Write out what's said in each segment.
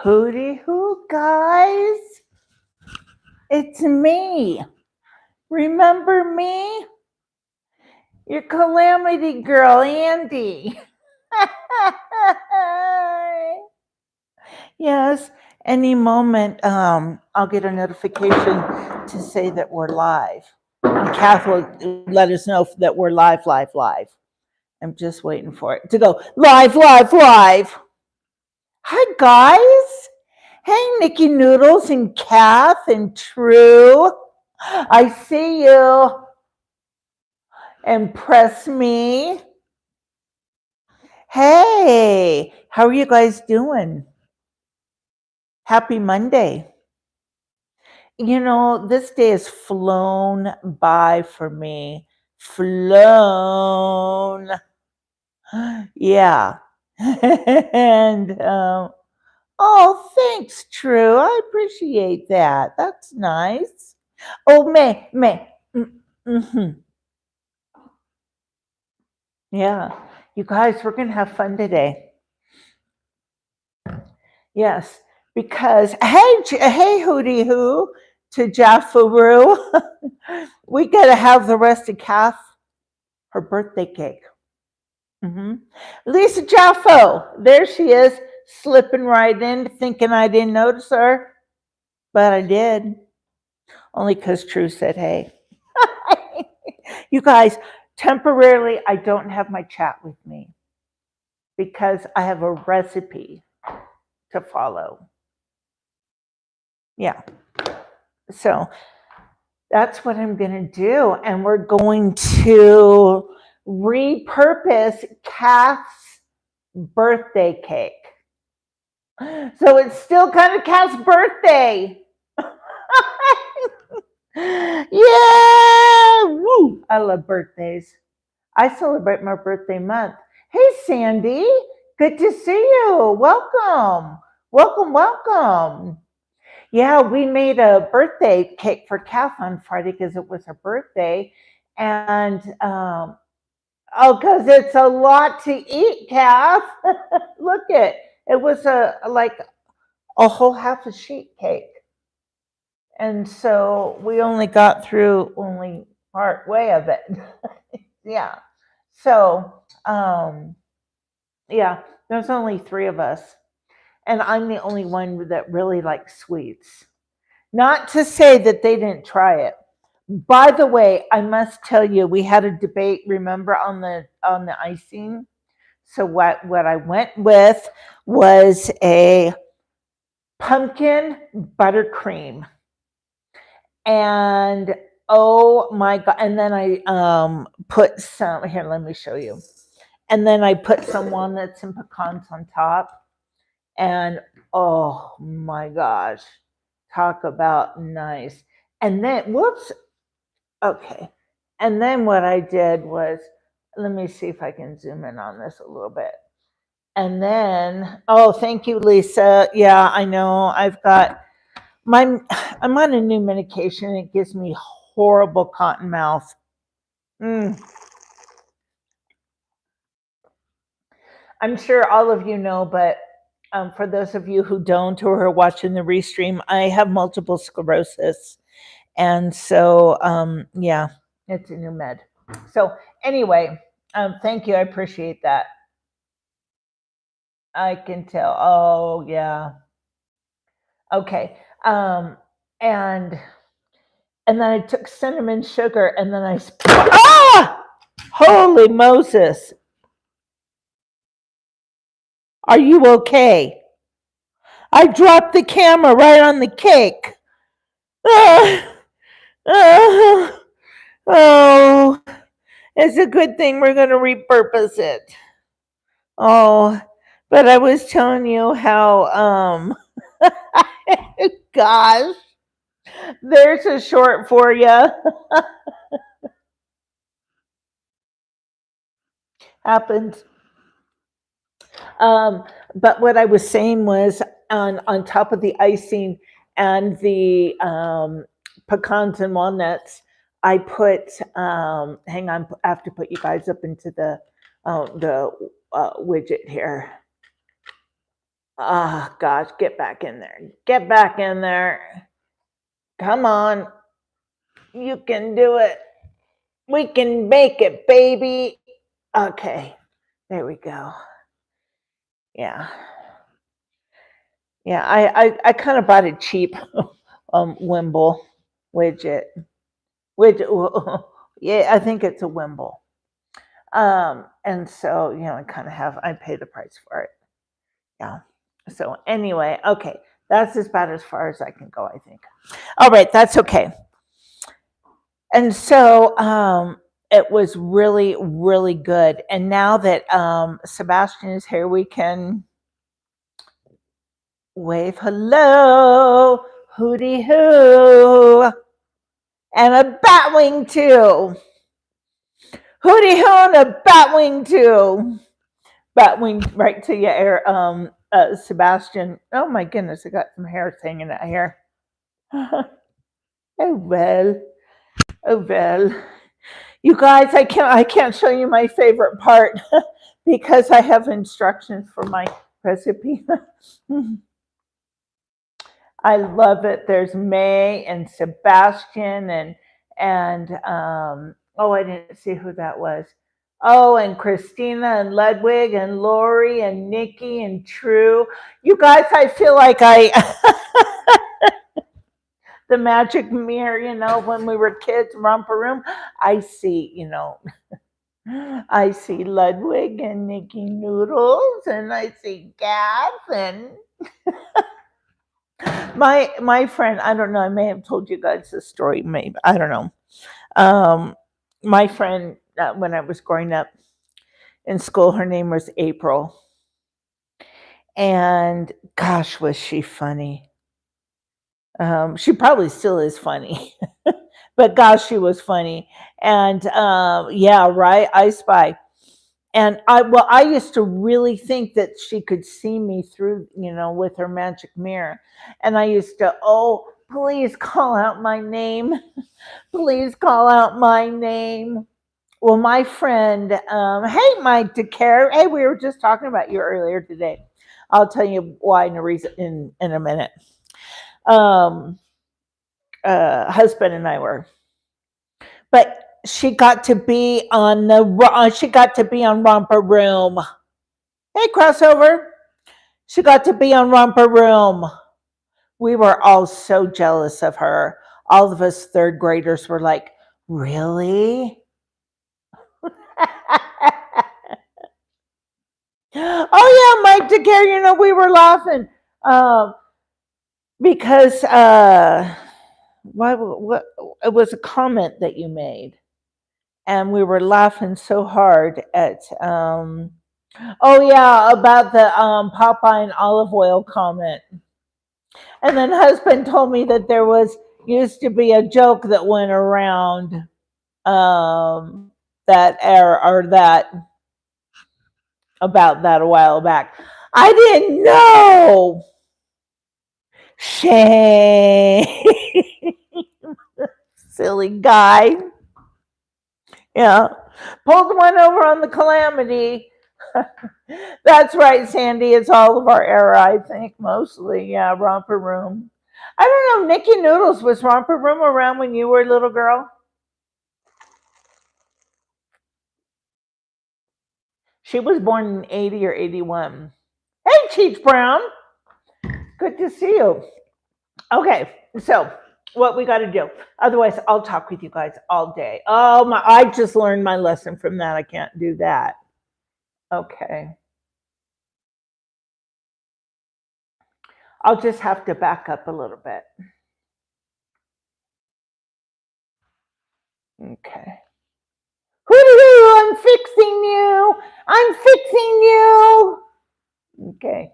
Hooty hoo, guys. It's me. Remember me? Your calamity girl, Andy. Yes, any moment I'll get a notification to say that we're live. And Kath will let us know that we're live. I'm just waiting for it to go live. Hi, guys. Hey, Nikki Noodles and Kath and True. I see you. Impress me. Hey, how are you guys doing? Happy Monday. You know, this day has flown by for me. Flown. Yeah. And, oh, thanks, True. I appreciate that. That's nice. Oh, May. Mm-hmm. Yeah. You guys, we're going to have fun today. Yes. Because, hey, Hooty Hoo to Jaffaroo. We got to have the rest of Kath, her birthday cake. Lisa Jaffo, there she is, slipping right in, thinking I didn't notice her, but I did. Only because True said hey. You guys, temporarily, I don't have my chat with me because I have a recipe to follow. Yeah. So that's what I'm going to do. And we're going to repurpose Kath's birthday cake. So it's still kind of Kath's birthday. Yeah! Woo! I love birthdays. I celebrate my birthday month. Hey, Sandy. Good to see you. Welcome. Yeah, we made a birthday cake for Kath on Friday because it was her birthday. And, because it's a lot to eat, Kath. Look it. It was like a whole half a sheet cake. And so we only got through only part way of it. Yeah. So, yeah, there's only 3 of us. And I'm the only one that really likes sweets. Not to say that they didn't try it. By the way, I must tell you, we had a debate, remember, on the icing. So what I went with was a pumpkin buttercream. And oh my god! And then I put some here. Let me show you. And then I put some walnuts and pecans on top. And oh my gosh, talk about nice. And then whoops, okay. And then what I did was, let me see if I can zoom in on this a little bit. And then, oh, thank you, Lisa. Yeah, I know. I'm on a new medication. It gives me horrible cotton mouth. I'm sure all of you know, but for those of you who don't or are watching the restream, I have multiple sclerosis. And so, yeah, it's a new med. So anyway, thank you. I appreciate that. I can tell. Oh, yeah. Okay. And then I took cinnamon sugar and then ah! Holy Moses. Are you okay? I dropped the camera right on the cake. Oh, it's a good thing we're going to repurpose it. Oh, but I was telling you how, gosh, there's a short for you. Happens. But what I was saying was on top of the icing and the pecans and walnuts, I put hang on, I have to put you guys up into the widget here. Oh, gosh, get back in there. Get back in there. Come on. You can do it. We can make it, baby. Okay. There we go. Yeah. Yeah, I kind of bought a cheap Wimble widget. Yeah, I think it's a Wimble. And so, I kind of I pay the price for it. Yeah. So anyway, okay. That's about as far as I can go, I think. All right, that's okay. And so it was really, really good. And now that Sebastian is here, we can wave hello, hooty hoo, and a bat wing too. Hooty hoo and a bat wing too. Bat wing right to your ear, Sebastian. Oh my goodness, I got some hair hanging out here. Oh well. Oh well. You guys, I can't show you my favorite part because I have instructions for my recipe. I love it. There's May and Sebastian and oh, I didn't see who that was. Oh, and Christina and Ludwig and Lori and Nikki and True. You guys, I feel like I the magic mirror, when we were kids, romper room. I see, I see Ludwig and Nikki Noodles, and I see Gav and my friend. I don't know. I may have told you guys this story. Maybe I don't know. My friend, when I was growing up in school, her name was April, and gosh, was she funny. She probably still is funny, but gosh, she was funny. And yeah, right. I Spy. And I used to really think that she could see me through, with her magic mirror. And I used to, oh, please call out my name. Please call out my name. Well, my friend, hey, Mike DeCare. Hey, we were just talking about you earlier today. I'll tell you why in a reason in a minute. Husband and I were, but she got to be on Romper Room. Hey, crossover. She got to be on Romper Room. We were all so jealous of her. All of us third graders were like, really? Oh yeah, Mike DeCare, we were laughing. Because what it was a comment that you made. And we were laughing so hard at oh yeah, about the Popeye and olive oil comment. And then husband told me that there used to be a joke that went around that era or that about that a while back. I didn't know. Shame. Silly guy. Yeah. Pulled one over on the Calamity. That's right, Sandy. It's all of our era, I think, mostly. Yeah, Romper Room. I don't know. Nikki Noodles, was Romper Room around when you were a little girl? She was born in 80 or 81. Hey, Cheech Brown. Good to see you. Okay, so what we got to do. Otherwise, I'll talk with you guys all day. Oh, I just learned my lesson from that. I can't do that. Okay. I'll just have to back up a little bit. Okay. Hoo-hoo, I'm fixing you. I'm fixing you. Okay.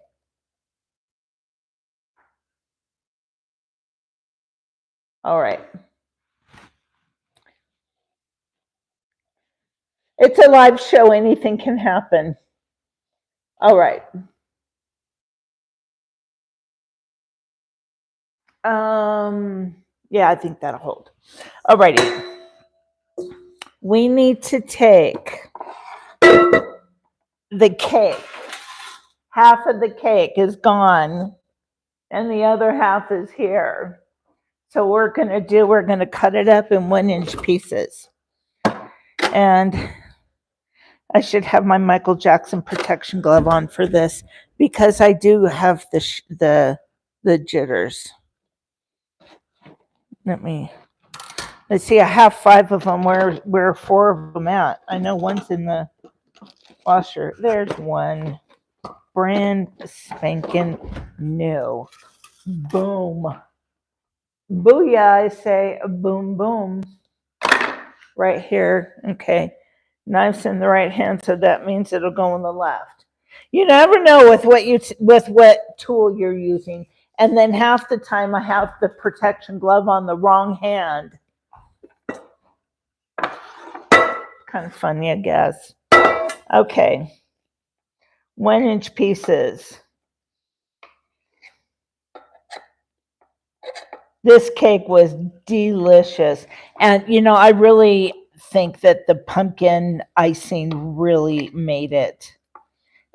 All right. It's a live show. Anything can happen. All right. Yeah, I think that'll hold. All righty. We need to take the cake. half of the cake is gone and the other half is here. So we're going to cut it up in 1-inch pieces. And I should have my Michael Jackson protection glove on for this because I do have the jitters. Let's see, I have 5 of them. Where are 4 of them at? I know one's in the washer. There's one. Brand spanking new. Boom. Booyah, I say. Boom, boom. Right here. Okay. Knife's in the right hand, so that means it'll go in the left. You never know with what tool you're using. And then half the time I have the protection glove on the wrong hand. Kind of funny, I guess. Okay. 1-inch pieces. This cake was delicious. And, I really think that the pumpkin icing really made it,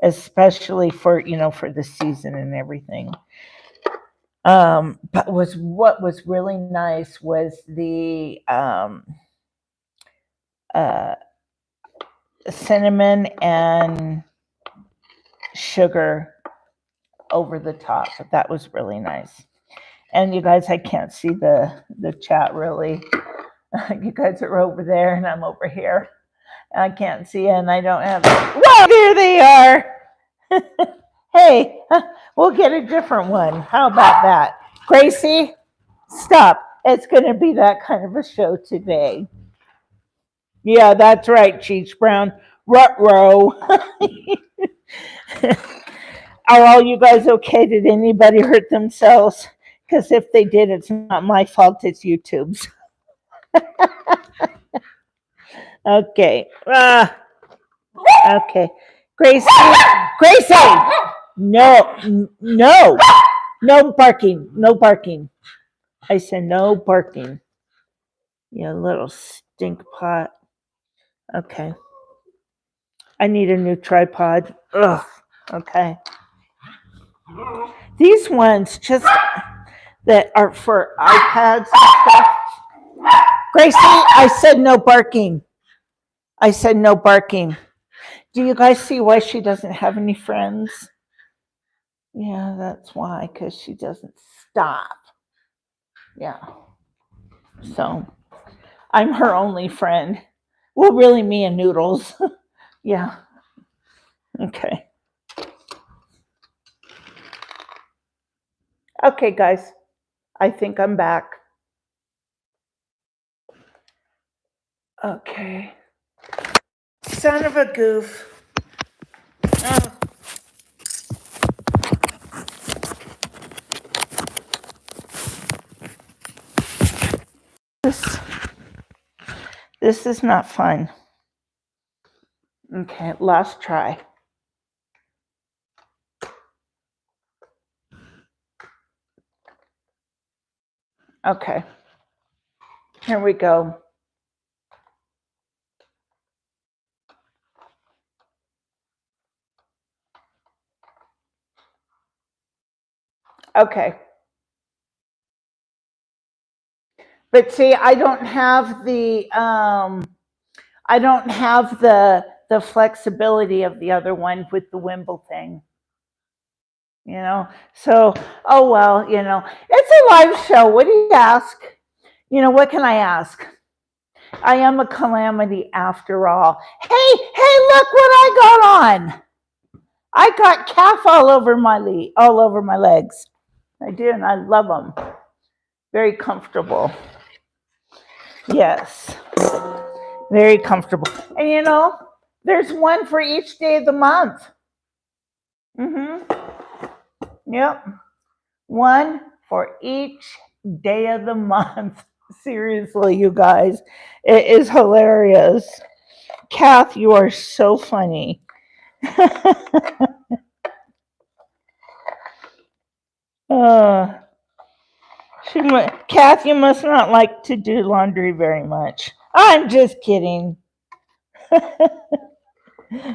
especially for the season and everything. But what was really nice was the cinnamon and sugar over the top. That was really nice. And you guys, I can't see the chat really. You guys are over there and I'm over here. I can't see it and I don't have it. Whoa, there they are. Hey, we'll get a different one. How about that? Gracie, stop. It's going to be that kind of a show today. Yeah, that's right, Cheech Brown. Ruh-roh. Are all you guys okay? Did anybody hurt themselves? Because if they did, it's not my fault, it's YouTube's. Okay. Okay. Gracie. No barking. No barking. I said no barking. You little stink pot. Okay. I need a new tripod. Ugh. Okay. These ones just that are for iPads and stuff. Gracie, I said no barking. I said no barking. Do you guys see why she doesn't have any friends? Yeah, that's why, because she doesn't stop. Yeah. So I'm her only friend. Well, really, me and Noodles. Yeah. Okay. Okay, guys. I think I'm back. Okay. Son of a goof. Oh. This is not fun. Okay, last try. Okay. Here we go. Okay. But see, I don't have the flexibility of the other one with the Wimble thing. So, oh well, it's a live show. What do you ask? What can I ask? I am a calamity after all. Hey, look what I got on. I got calf all over my legs. I do, and I love them. Very comfortable. Yes. Very comfortable. And there's one for each day of the month. Yep. One for each day of the month. Seriously, you guys. It is hilarious. Kath, you are so funny. Kath, you must not like to do laundry very much. I'm just kidding.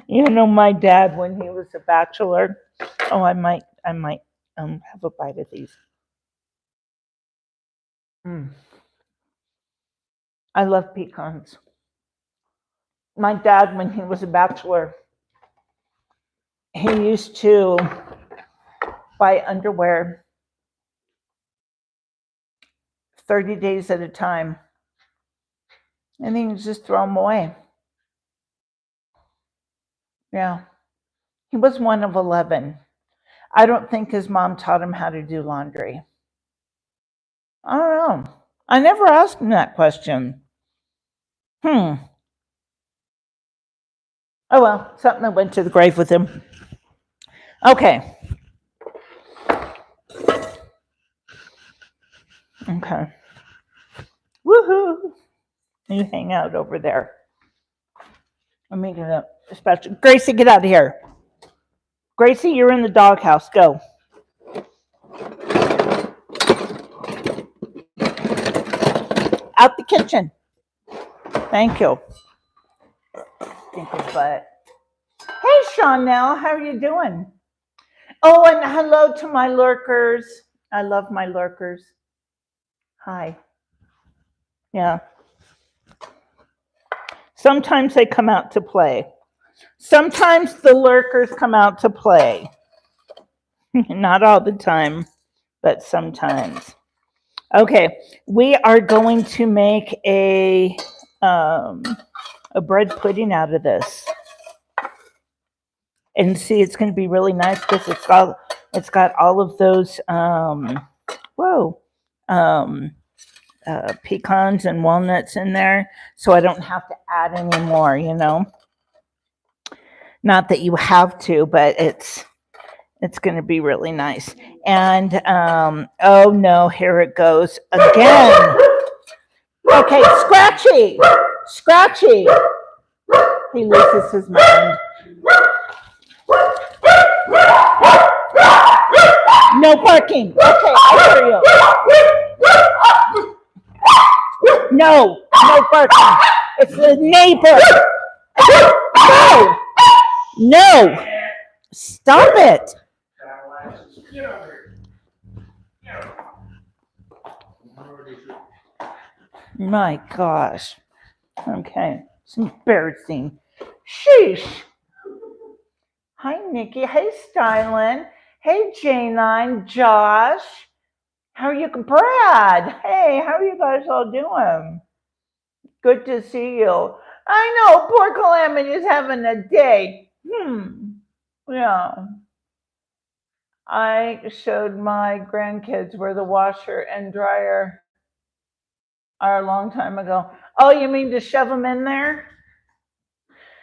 You know, my dad, when he was a bachelor. Oh, I might have a bite of these. I love pecans. My dad, when he was a bachelor, he used to buy underwear 30 days at a time, and he would just throw them away. Yeah. He was one of 11. I don't think his mom taught him how to do laundry. I don't know. I never asked him that question. Oh well, something that went to the grave with him. Okay. Okay. Woohoo! You hang out over there. I'm making a special. Gracie, get out of here. Gracie, you're in the doghouse. Go. Out the kitchen. Thank you. Think of butt. Hey, Chanel, how are you doing? Oh, and hello to my lurkers. I love my lurkers. Hi. Yeah. Sometimes they come out to play. Sometimes the lurkers come out to play. Not all the time, but sometimes. Okay, we are going to make a bread pudding out of this. And see, it's going to be really nice because it's got all of those pecans and walnuts in there, so I don't have to add any more, you know. Not that you have to, but it's going to be really nice. And oh no, here it goes again. Okay, Scratchy. He loses his mind. No barking. Okay, I hear you. No barking. It's the neighbor. No. Stop it. My gosh. Okay. It's embarrassing. Sheesh. Hi, Nikki. Hey, Stylin. Hey, J9. Josh. How are you? Brad. Hey, how are you guys all doing? Good to see you. I know, poor Calamity is having a day. Yeah. I showed my grandkids where the washer and dryer are a long time ago. Oh, you mean to shove them in there?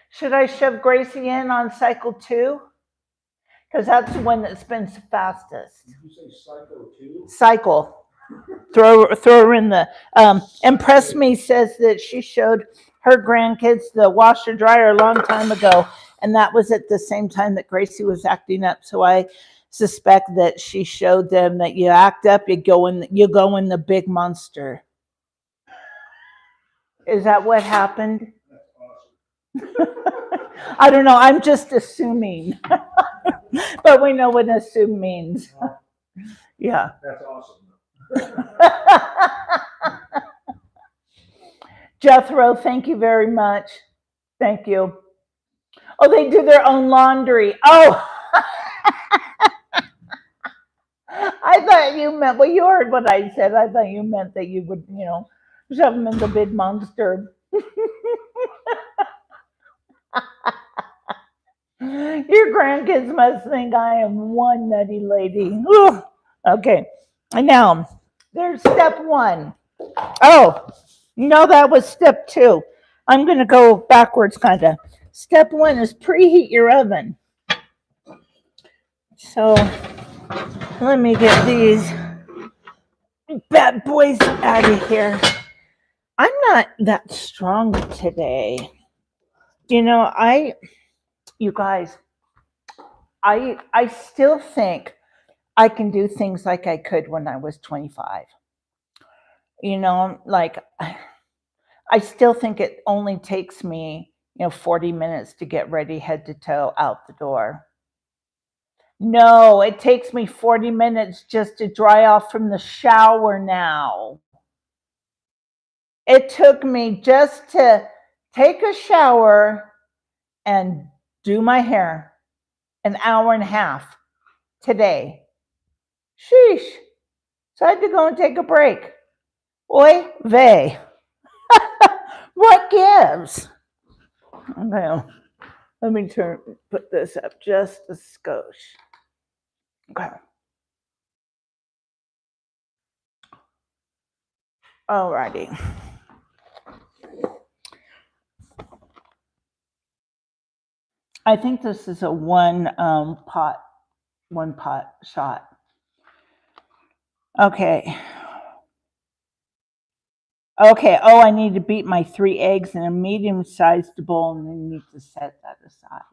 Should I shove Gracie in on cycle 2? Because that's the one that spins the fastest. Did you say cycle 2? Cycle. Throw her in the. Impress Me says that she showed her grandkids the washer dryer a long time ago, and that was at the same time that Gracie was acting up. So I suspect that she showed them that you act up, you go in the big monster. Is that what happened? That's awesome. I don't know. I'm just assuming, but we know what assume means. Yeah. That's awesome. Jethro, thank you very much. Thank you. Oh, they do their own laundry. Oh. I thought you meant, well, you heard what I said. I thought you meant that you would, shove them in the big monster. Your grandkids must think I am one nutty lady. Ugh. Okay. And now, there's step 1. Oh, no, that was step 2. I'm going to go backwards, kind of. Step 1 is preheat your oven. So, let me get these bad boys out of here. I'm not that strong today. You guys, I still think I can do things like I could when I was 25. Like I still think it only takes me, 40 minutes to get ready, head to toe, out the door. No, it takes me 40 minutes just to dry off from the shower now. It took me just to take a shower and do my hair an hour and a half today. Sheesh. So I had to go and take a break. Oy vey. What gives? Okay. Let me put this up just a skosh. Okay. Alrighty. I think this is a one pot shot. Okay. Okay. Oh, I need to beat my 3 eggs in a medium-sized bowl, and then need to set that aside.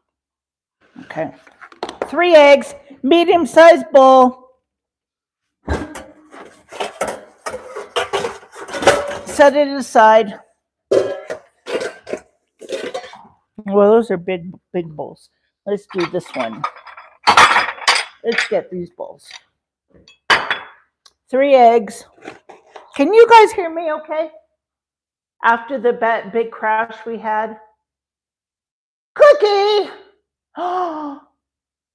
Okay. 3 eggs, medium-sized bowl. Set it aside. Well, those are big bowls. Let's do this one. Let's get these bowls. 3 eggs. Can you guys hear me okay? After the big crash we had? Cookie! Oh,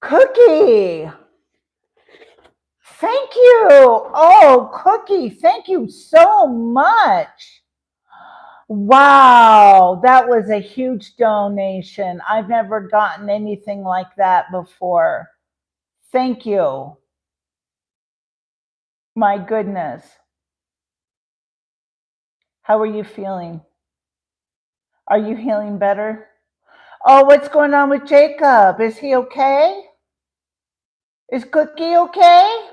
Cookie! Thank you. Oh, Cookie, thank you so much. Wow, that was a huge donation. I've never gotten anything like that before. Thank you. My goodness. How are you feeling? Are you feeling better? Oh, what's going on with Jacob? Is he okay? Is Cookie okay?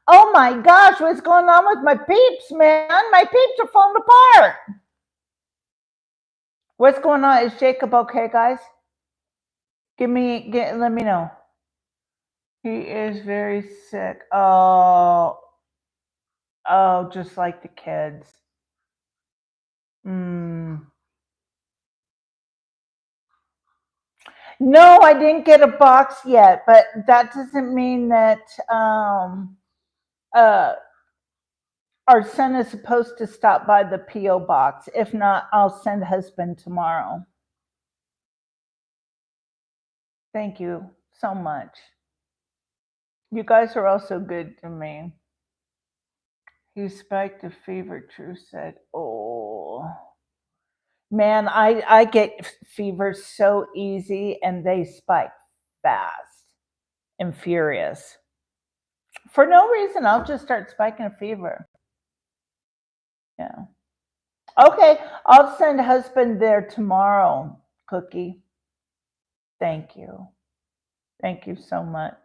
Oh my gosh, what's going on with my peeps, man? My peeps are falling apart. What's going on? Is Jacob okay, guys? Let me know. He is very sick. Oh, just like the kids. No, I didn't get a box yet, but that doesn't mean that our son is supposed to stop by the P.O. box. If not, I'll send husband tomorrow. Thank you so much. You guys are also good to me. He spiked a fever, True said. Oh. Man, I get fever so easy, and they spike fast and furious. For no reason, I'll just start spiking a fever. Yeah. Okay, I'll send husband there tomorrow, Cookie. Thank you. Thank you so much.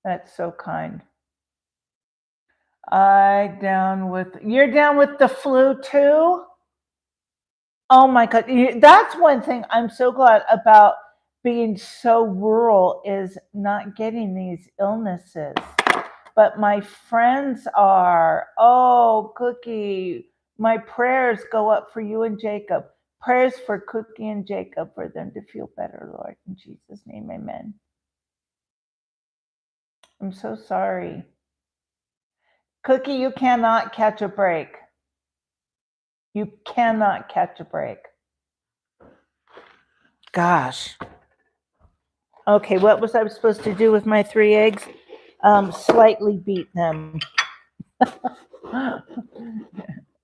That's so kind. You're down with the flu too? Oh my God. That's one thing I'm so glad about being so rural, is not getting these illnesses. But my friends are. Oh, Cookie, my prayers go up for you and Jacob. Prayers for Cookie and Jacob, for them to feel better, Lord. In Jesus' name, amen. I'm so sorry. Cookie, you cannot catch a break. You cannot catch a break. Gosh. Okay, what was I supposed to do with my 3 eggs? Slightly beat them.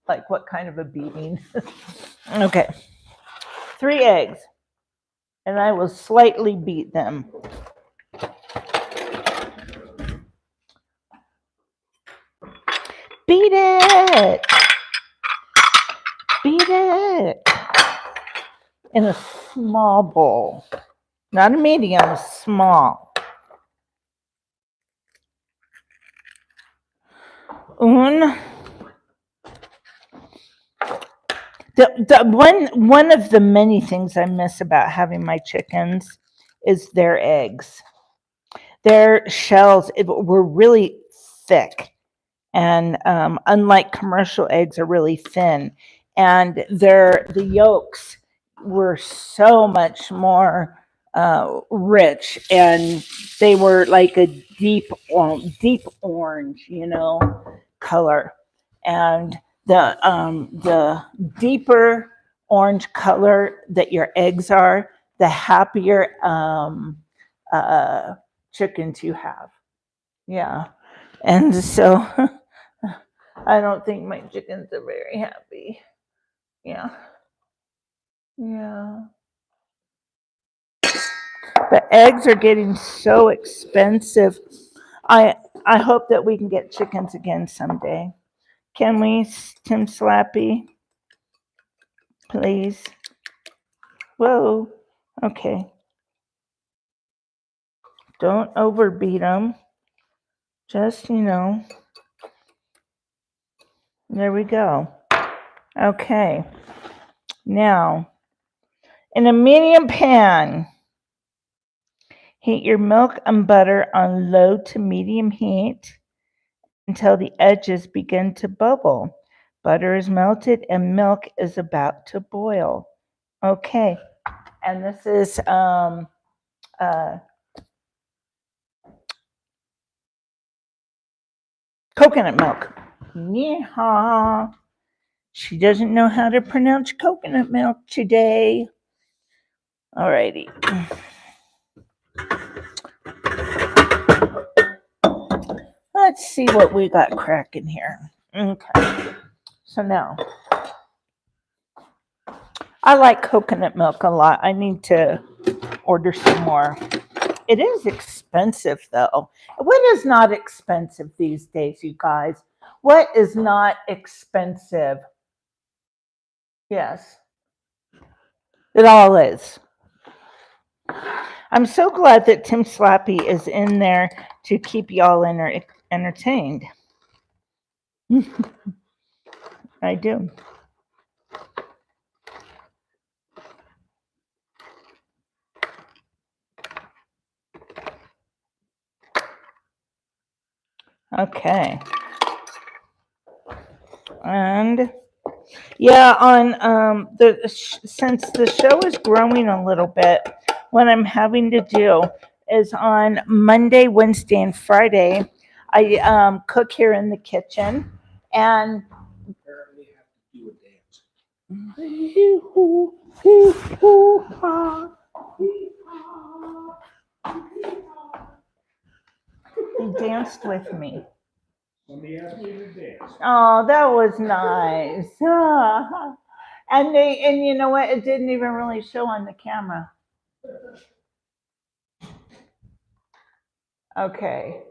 Like, what kind of a beating? Okay. 3 eggs. And I will slightly beat them. Beat it. Beat it. In a small bowl. Not a medium, a small. One of the many things I miss about having my chickens is their eggs. Their shells were really thick, and unlike commercial eggs, are really thin. and the yolks were so much more rich, and they were like a deep orange, color. And the deeper orange color that your eggs are, the happier chickens you have. Yeah. And so I don't think my chickens are very happy. Yeah. Yeah. But eggs are getting so expensive. I hope that we can get chickens again someday. Can we, Tim Slappy? Please. Whoa. Okay. Don't overbeat them. Just, there we go. Okay. Now, in a medium pan, heat your milk and butter on low to medium heat until the edges begin to bubble. Butter is melted and milk is about to boil. Okay. And this is coconut milk. Yeehaw. She doesn't know how to pronounce coconut milk today. Alrighty. Let's see what we got cracking here. Okay. So now, I like coconut milk a lot. I need to order some more. It is expensive, though. What is not expensive these days, you guys? What is not expensive? Yes. It all is. I'm so glad that Tim Slappy is in there to keep y'all entertained. I do. Okay. And yeah, on since the show is growing a little bit, what I'm having to do is on Monday, Wednesday, and Friday, I cook here in the kitchen, and apparently have to do a dance. He danced with me. Somebody asked me to dance. Oh, that was nice. And you know what? It didn't even really show on the camera. Okay.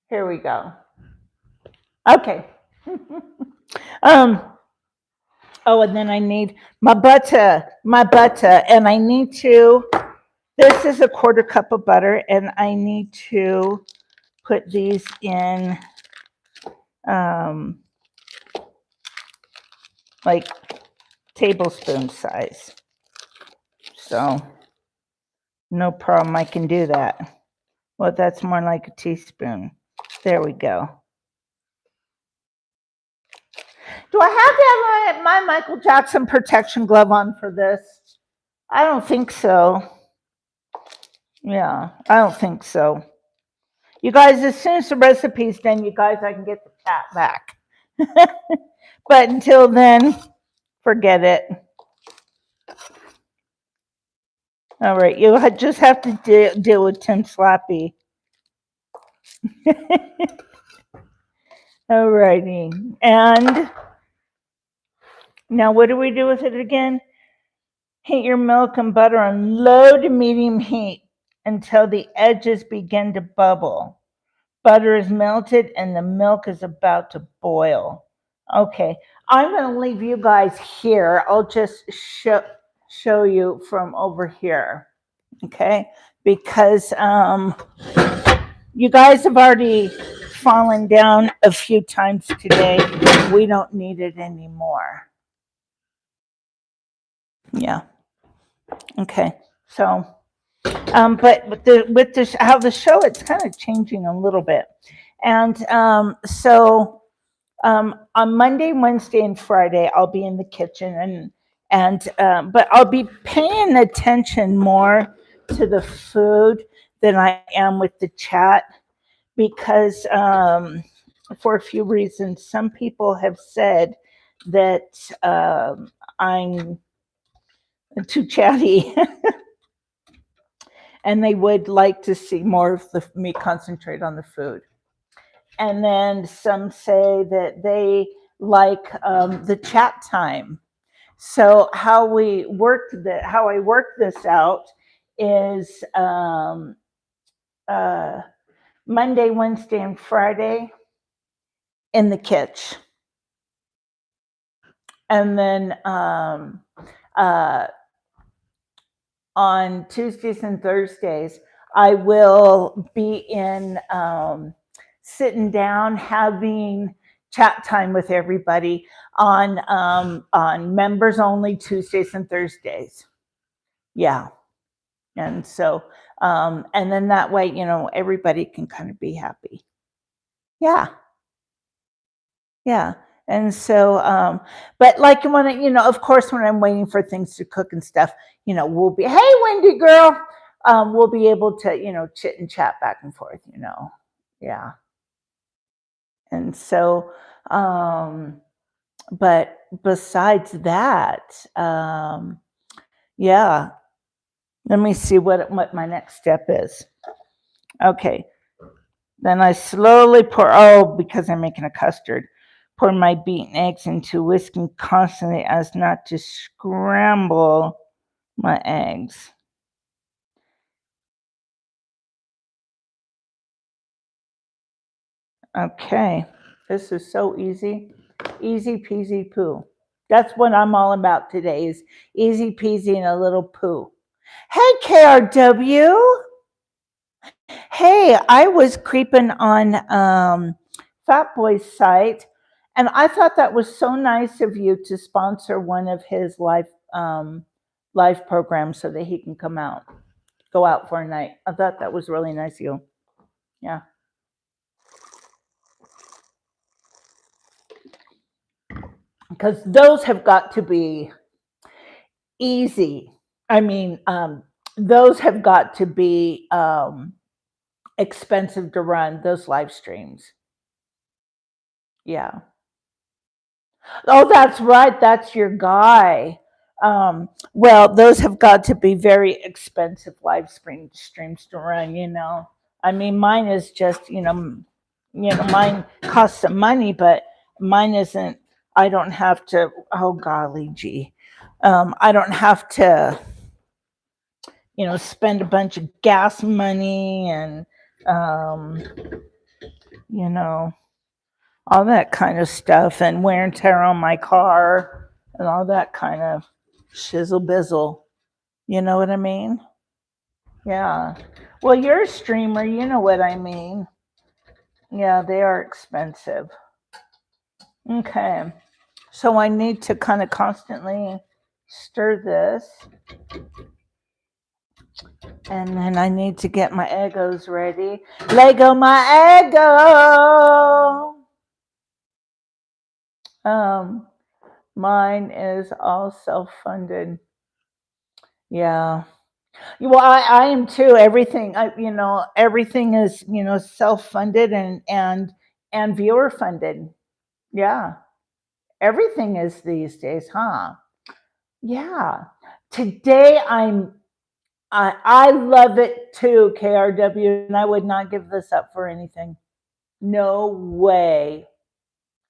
Here we go. Okay. Oh, and then I need my butter, and I need to. This is a 1/4 cup of butter, and I need to put these in, like tablespoon size. So, no problem. I can do that. Well, that's more like a teaspoon. There we go. Do I have to have my Michael Jackson protection glove on for this? I don't think so. Yeah, I don't think so. You guys, as soon as the recipe's done, you guys, I can get the cat back. But until then, forget it. All right, you just have to deal with Tim Slappy. All righty. And now what do we do with it again? Heat your milk and butter on low to medium heat until the edges begin to bubble. Butter is melted and the milk is about to boil. Okay, I'm going to leave you guys here. I'll just show you from over here. Okay, because you guys have already fallen down a few times today. We don't need it anymore. Yeah. Okay. So, but with this, how the show, it's kind of changing a little bit. And so on Monday, Wednesday, and Friday, I'll be in the kitchen, but I'll be paying attention more to the food than I am with the chat because for a few reasons. Some people have said that I'm too chatty. And they would like to see more of me concentrate on the food. And then some say that they like the chat time. So how I work this out is Monday, Wednesday, and Friday in the kitchen, and then on Tuesdays and Thursdays, I will be in sitting down, having chat time with everybody on members only Tuesdays and Thursdays. Yeah. And so, and then that way, everybody can kind of be happy. Yeah. Yeah. And so, but like when of course, when I'm waiting for things to cook and stuff, we'll be, hey, Wendy girl, we'll be able to, chit and chat back and forth, yeah. And so, but besides that, yeah, let me see what my next step is. Okay. Then I slowly because I'm making a custard, pour my beaten eggs into, whisking constantly as not to scramble my eggs. Okay, this is so easy. Easy peasy poo. That's what I'm all about today is easy peasy and a little poo. Hey, KRW. Hey, I was creeping on Fat Boy's site, and I thought that was so nice of you to sponsor one of his live programs so that he can go out for a night. I thought that was really nice of you. Yeah. Because those have got to be easy. I mean, those have got to be expensive to run, those live streams. Yeah. Oh, that's right. That's your guy. Well, those have got to be very expensive live streams to run. I mean, mine is just, mine costs some money, but mine isn't, I don't have to, oh, golly gee. I don't have to, spend a bunch of gas money and, all that kind of stuff and wear and tear on my car and all that kind of shizzle bizzle. You know what I mean? Yeah. Well, you're a streamer. You know what I mean. Yeah, they are expensive. Okay. So I need to kind of constantly stir this. And then I need to get my Eggos ready. Lego my Eggo. Mine is all self-funded. Yeah. Well, I am too. Everything, everything is, self-funded and viewer funded. Yeah. Everything is these days, huh? Yeah. Today I love it too, KRW, and I would not give this up for anything. No way.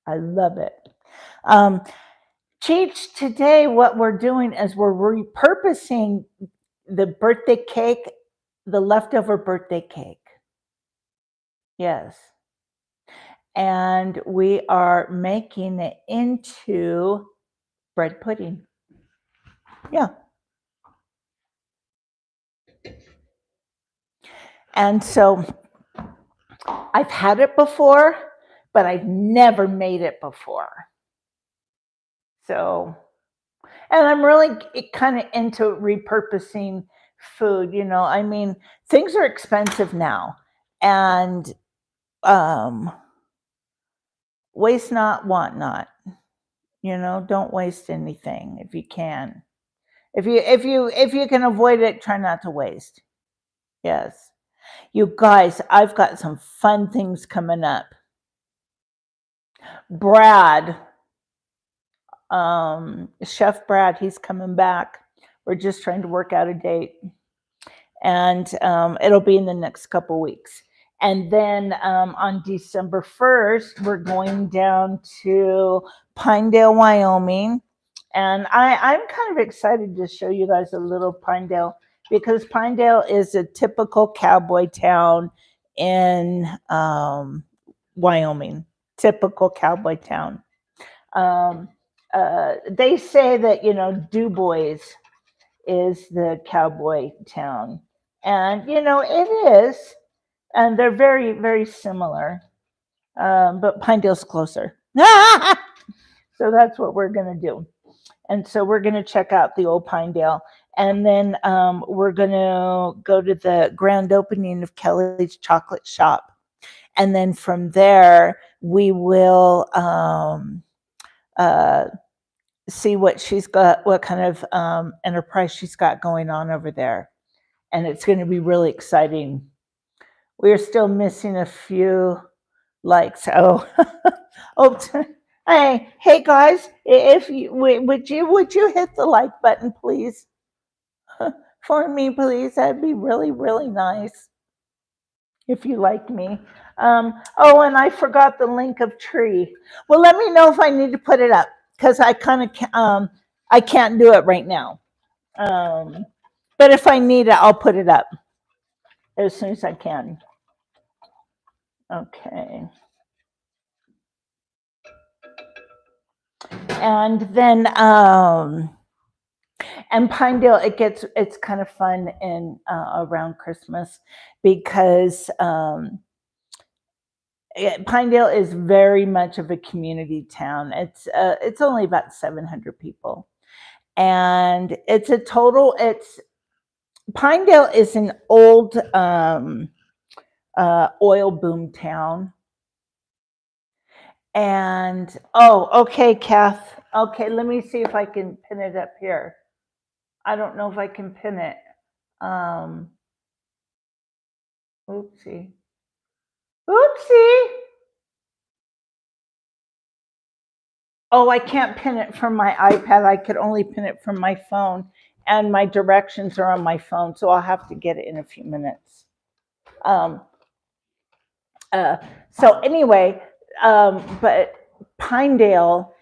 I love it. Cheech, today what we're doing is we're repurposing the birthday cake, the leftover birthday cake. Yes. And we are making it into bread pudding. Yeah. And so I've had it before, but I've never made it before. So, and I'm really kind of into repurposing food. I mean, things are expensive now. And waste not, want not. Don't waste anything if you can. If you can avoid it, try not to waste. Yes. You guys, I've got some fun things coming up. Brad, Chef Brad, he's coming back. We're just trying to work out a date, and it'll be in the next couple weeks. And then on December 1st, we're going down to Pinedale, Wyoming. And I'm kind of excited to show you guys a little Pinedale, because Pinedale is a typical cowboy town in Wyoming. Typical cowboy town. They say that, Du Bois is the cowboy town. And, it is. And they're very, very similar. But Pinedale's closer. So that's what we're going to do. And so we're going to check out the old Pinedale. And then we're going to go to the grand opening of Kelly's Chocolate Shop. And then from there, we will see what she's got, what kind of enterprise she's got going on over there. And it's going to be really exciting. We're still missing a few likes. Oh, hey guys, if you would you hit the like button, please, for me, please? That'd be really, really nice if you like me. Oh, and I forgot the link of Tree. Well, let me know if I need to put it up, because I kind of I can't do it right now. But if I need it, I'll put it up as soon as I can. Okay. And then and Pinedale, it's kind of fun in around Christmas, because Pinedale is very much of a community town. It's only about 700 people, and Pinedale is an old oil boom town. And okay, Kath. Okay, let me see if I can pin it up here. I don't know if I can pin it. Oopsie. Oh, I can't pin it from my iPad. I could only pin it from my phone, and my directions are on my phone, so I'll have to get it in a few minutes. So anyway, but Pinedale,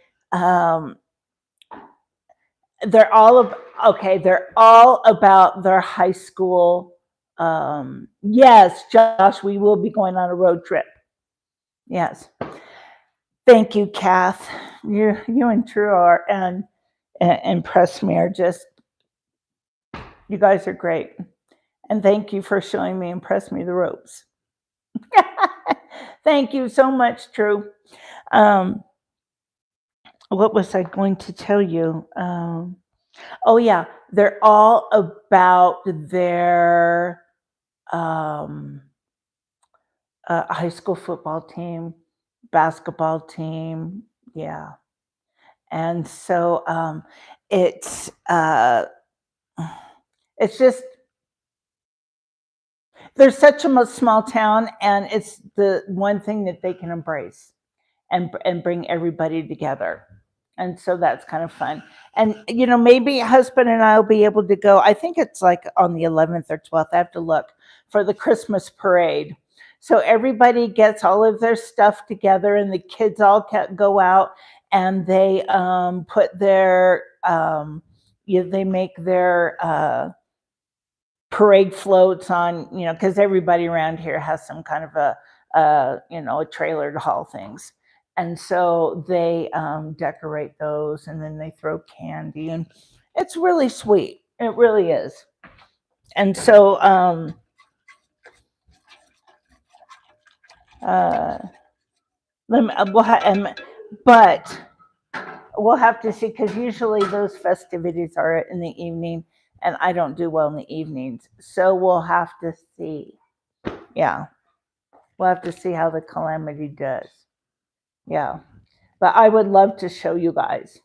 they're all about their high school. Yes, Josh, we will be going on a road trip. Yes. Thank you, Kath. You and Drew are and Pressme are just, you guys are great. And thank you for showing me and Pressme the ropes. Thank you so much, Drew. What was I going to tell you? Oh yeah, they're all about their high school football team, basketball team, yeah. And so it's just, they're such a small town, and it's the one thing that they can embrace and bring everybody together. And so that's kind of fun. And maybe husband and I will be able to go. I think it's like on the 11th or 12th. I have to look for the Christmas parade. So everybody gets all of their stuff together, and the kids all go out, and they put their they make their parade floats on, because everybody around here has some kind of a trailer to haul things. And so they decorate those, and then they throw candy, and it's really sweet. It really is. And so but we'll have to see, because usually those festivities are in the evening, and I don't do well in the evenings. So we'll have to see. Yeah. We'll have to see how the Calamity does. Yeah. But I would love to show you guys.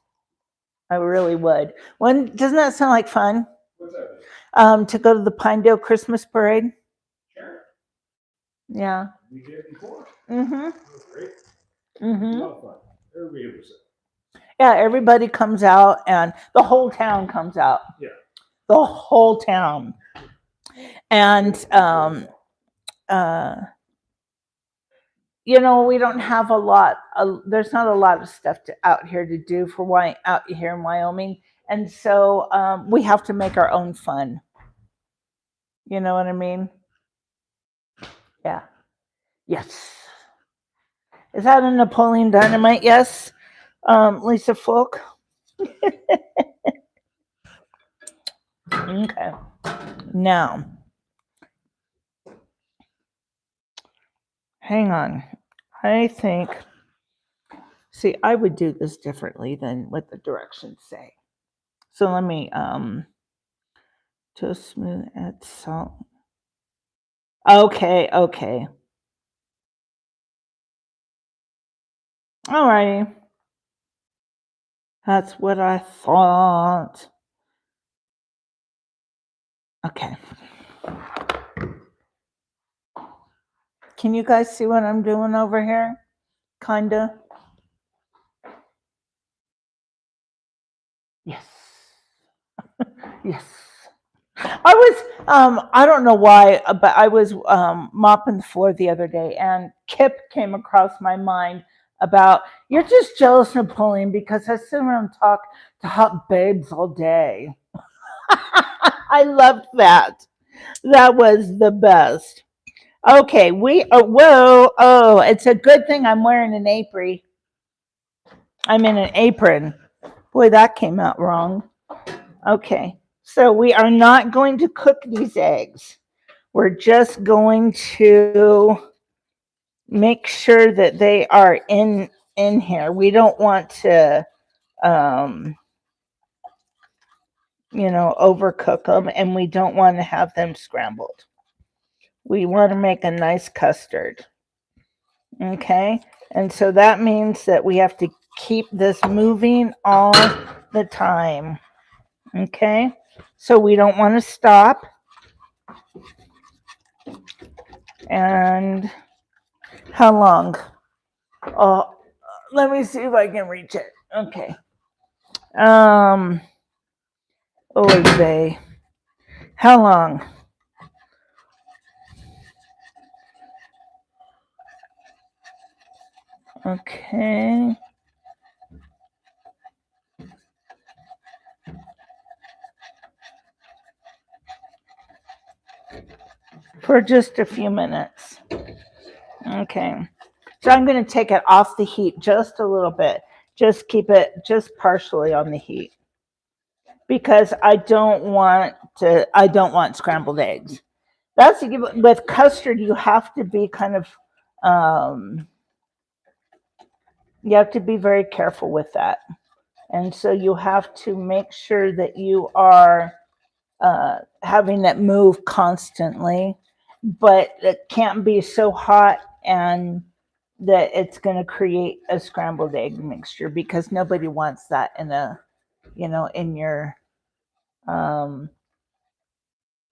I really would. When doesn't that sound like fun? What's that? To go to the Pinedale Christmas parade? Sure. Yeah. We did it before. Mm-hmm. It was great. A Mm-hmm. lot of fun. Everybody was Yeah, everybody comes out and the whole town comes out. Yeah. The whole town. And you know, we don't have a lot. There's not a lot of stuff out here to do for out here in Wyoming, and so we have to make our own fun. You know what I mean? Yeah. Yes. Is that a Napoleon Dynamite? Yes. Lisa Folk. Okay. Now, hang on. I think. See, I would do this differently than what the directions say. So let me toast smooth, add salt. Okay, okay. Alrighty. That's what I thought. Okay. Can you guys see what I'm doing over here? Kinda. Yes. Yes. I was I don't know why, but I was mopping the floor the other day and Kip came across my mind about you're just jealous, Napoleon, because I sit around and talk to hot babes all day. I loved that. That was the best. Okay, it's a good thing I'm wearing an apron. I'm in an apron. Boy, that came out wrong. Okay, so we are not going to cook these eggs. We're just going to make sure that they are in here. We don't want to, overcook them, and we don't want to have them scrambled. We want to make a nice custard. Okay, and so that means that we have to keep this moving all the time. Okay, so we don't want to stop. And how long? Oh, let me see if I can reach it. Okay. Oy vey. How long? Okay. For just a few minutes. Okay. So I'm going to take it off the heat just a little bit. Just keep it just partially on the heat. Because I don't want scrambled eggs. That's with custard, you have to be kind of you have to be very careful with that. And so you have to make sure that you are having it move constantly, but it can't be so hot and that it's going to create a scrambled egg mixture, because nobody wants that in in your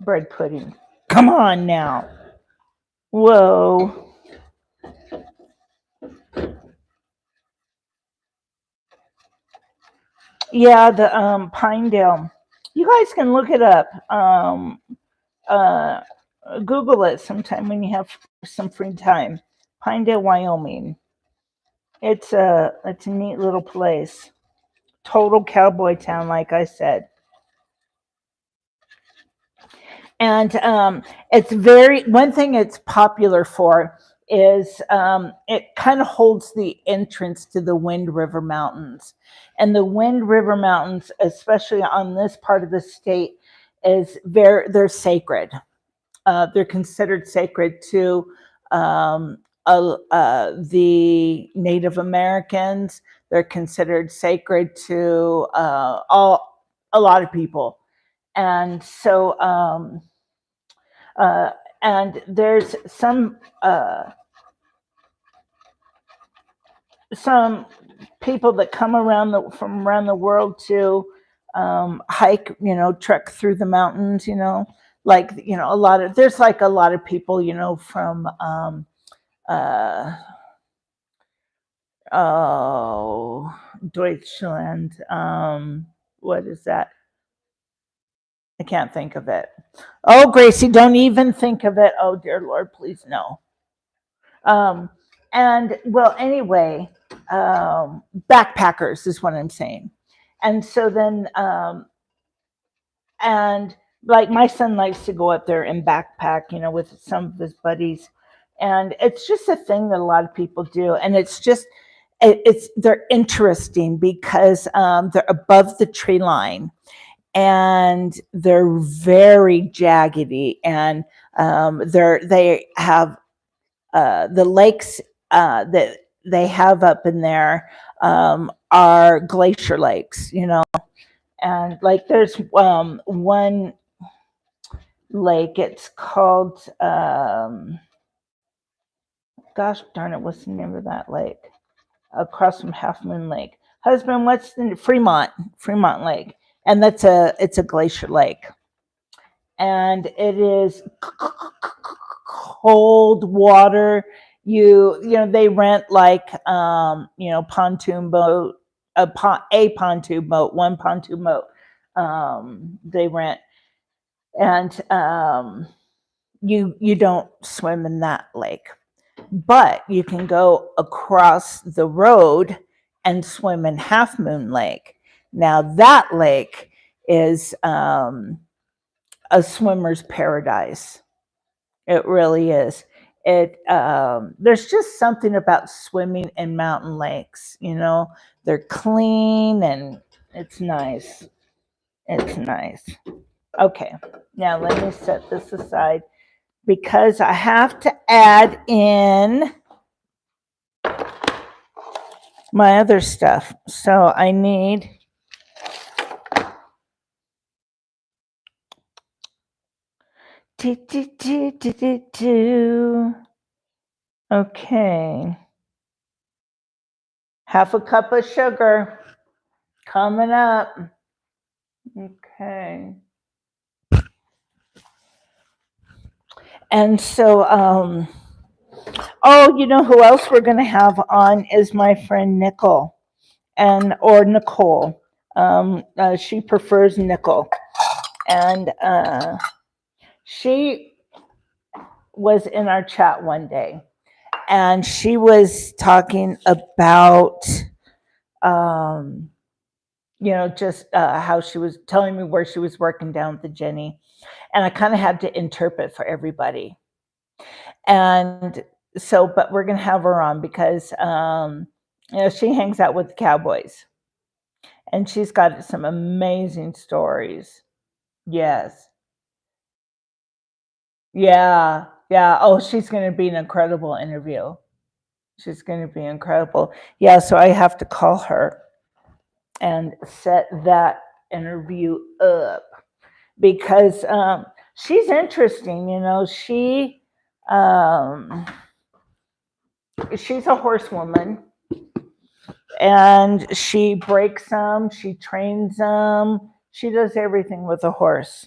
bread pudding. Come on now. Whoa. Yeah, the Pinedale. You guys can look it up. Google it sometime when you have some free time. Pinedale, Wyoming. It's a neat little place. Total cowboy town, like I said. And it's one thing it's popular for is it kind of holds the entrance to the Wind River Mountains. And the Wind River Mountains, especially on this part of the state, they're sacred. They're considered sacred to the Native Americans. They're considered sacred to a lot of people. And so and there's some some people that come from around the world to hike, trek through the mountains, like, a lot of, there's like a lot of people, from, uh, oh, Deutschland. What is that? I can't think of it. Oh, Gracie, don't even think of it. Oh, dear Lord, please no. Um, and well, anyway, backpackers is what I'm saying. And so then, and like my son likes to go up there and backpack, with some of his buddies. And it's just a thing that a lot of people do. And it's just, they're interesting because they're above the tree line and they're very jaggedy, and they have the lakes that they have up in there are glacier lakes, and like there's one lake. It's called gosh darn it, what's the name of that lake? Across from Half Moon Lake. Husband, what's the Fremont Lake? And it's a glacier lake, and it is cold water. They rent like pontoon boat, a pontoon boat, one pontoon boat they rent, and you don't swim in that lake, but you can go across the road and swim in Half Moon Lake. Now that lake is a swimmer's paradise. It really is. There's just something about swimming in mountain lakes. They're clean and it's nice. It's nice. Okay, now let me set this aside because I have to add in my other stuff. So I need okay. Half a cup of sugar coming up. Okay. And so, oh, you know who else we're going to have on is my friend Nicole, or Nicole. She prefers Nicole, and she was in our chat one day, and she was talking about, just how she was telling me where she was working down with the Jenny, and I kind of had to interpret for everybody. And so, but we're going to have her on because, she hangs out with the Cowboys and she's got some amazing stories. Yes. Yeah. Yeah. Oh, she's going to be an incredible interview. She's going to be incredible. Yeah. So I have to call her and set that interview up because she's interesting. She's a horsewoman, and she breaks them, she trains them, she does everything with a horse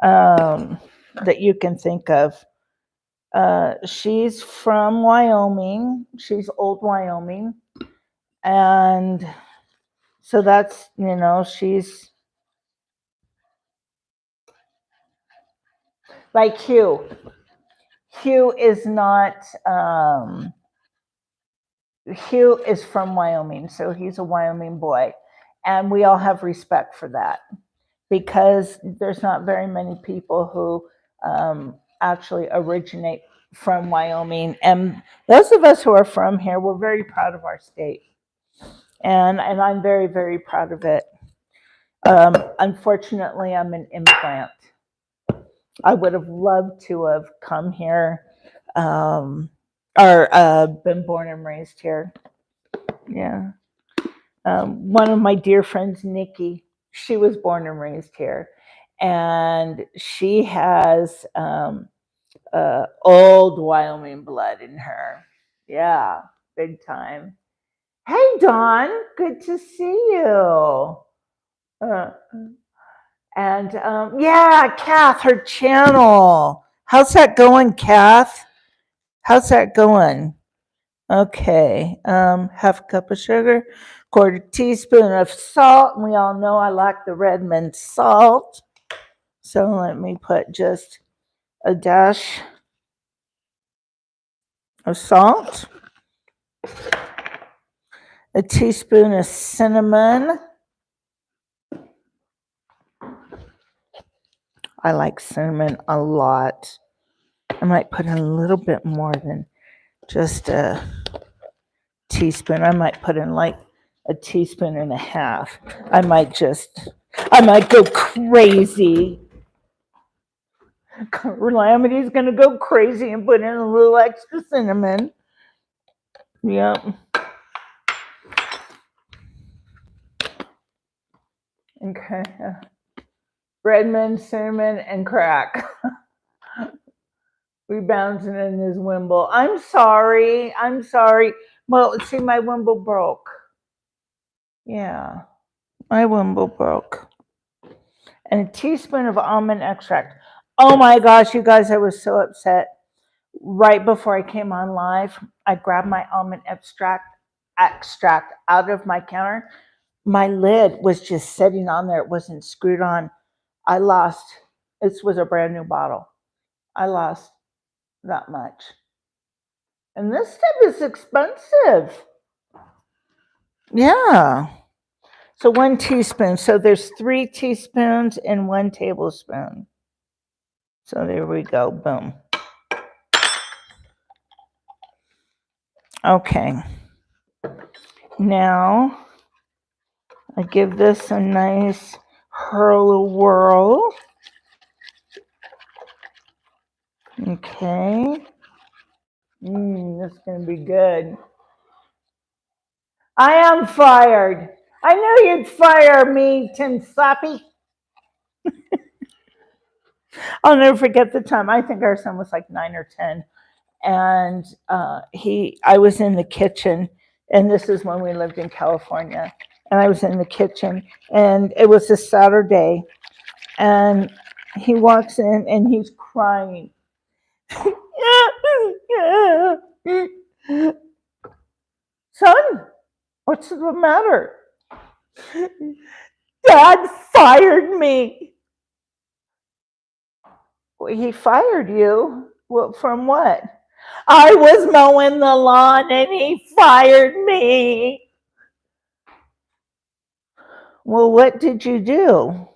that you can think of. She's from Wyoming. She's old Wyoming, and so that's she's like Hugh. Hugh is not. Hugh is from Wyoming, so he's a Wyoming boy. And we all have respect for that because there's not very many people who actually originate from Wyoming. And those of us who are from here, we're very proud of our state. And I'm very, very proud of it. Unfortunately, I'm an implant. I would have loved to have come here or been born and raised here. Yeah. One of my dear friends, Nikki, she was born and raised here. And she has old Wyoming blood in her. Yeah, big time. Hey, Dawn. Good to see you. Uh, and yeah, Kath, her channel. How's that going, Kath? How's that going? Okay. Half a cup of sugar, quarter teaspoon of salt. And we all know I like the Redmond salt. So let me put just a dash of salt, a teaspoon of cinnamon. I like cinnamon a lot. I might put in a little bit more than just a teaspoon. I might put in like a teaspoon and a half. I might go crazy. Calamity's gonna go crazy and put in a little extra cinnamon. Yep. Okay. Redmond, cinnamon, and crack. Rebounding in his wimble. I'm sorry. Well, see, my wimble broke. Yeah, my wimble broke. And a teaspoon of almond extract. Oh my gosh, you guys, I was so upset. Right before I came on live, I grabbed my almond extract out of my counter. My lid was just sitting on there. It wasn't screwed on. This was a brand new bottle. I lost that much. And this stuff is expensive. Yeah. So 1 teaspoon. So there's 3 teaspoons and 1 tablespoon. So there we go. Boom. Okay. Now I give this a nice whirl. Okay. This is going to be good. I am fired. I knew you'd fire me, Tim Slappy. I'll never forget the time. I think our son was like 9 or 10. And I was in the kitchen, and this is when we lived in California. And I was in the kitchen, and it was a Saturday. And he walks in, and he's crying. Son, what's the matter? Dad fired me. Well, he fired you? Well, from what? I was mowing the lawn and he fired me. Well, what did you do?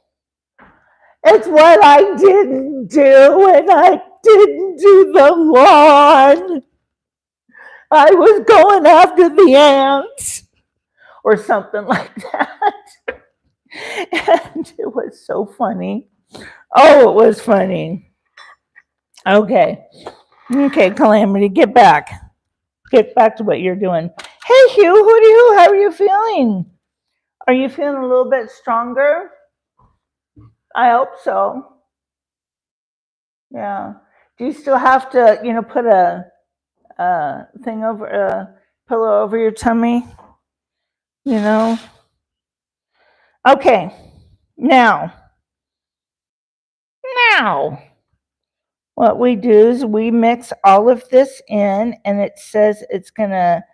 It's what I didn't do, and I didn't do the lawn. I was going after the ants or something like that. And it was so funny. Oh, it was funny. Okay, Calamity, get back to what you're doing. Hey, Hugh, how are you feeling? Are you feeling a little bit stronger? I hope so. Yeah. Do you still have to, put a pillow over your tummy? Okay. Now, what we do is we mix all of this in, and it says it's gonna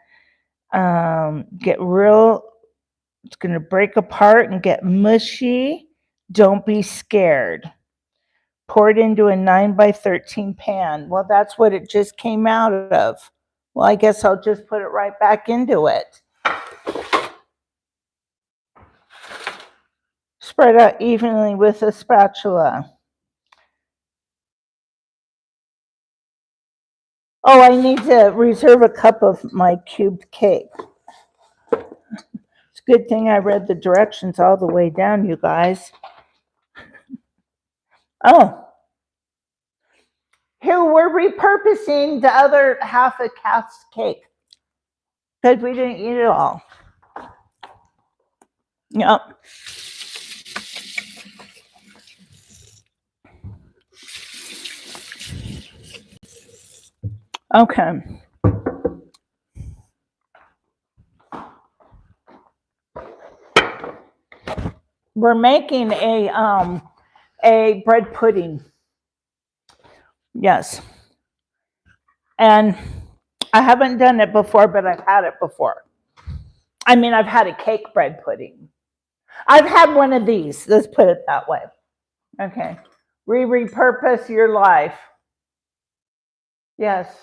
it's gonna break apart and get mushy. Don't be scared. Pour it into a 9x13 pan. Well, that's what it just came out of. Well, I guess I'll just put it right back into it. Spread out evenly with a spatula. Oh, I need to reserve a cup of my cubed cake. It's a good thing I read the directions all the way down, you guys. Oh. Here, we're repurposing the other half of Kath's cake because we didn't eat it all. Yep. Okay. we're making a bread pudding. Yes. And I haven't done it before, but I've had it before. I mean, I've had a cake bread pudding. I've had one of these. Let's put it that way. Okay. Repurpose your life. Yes.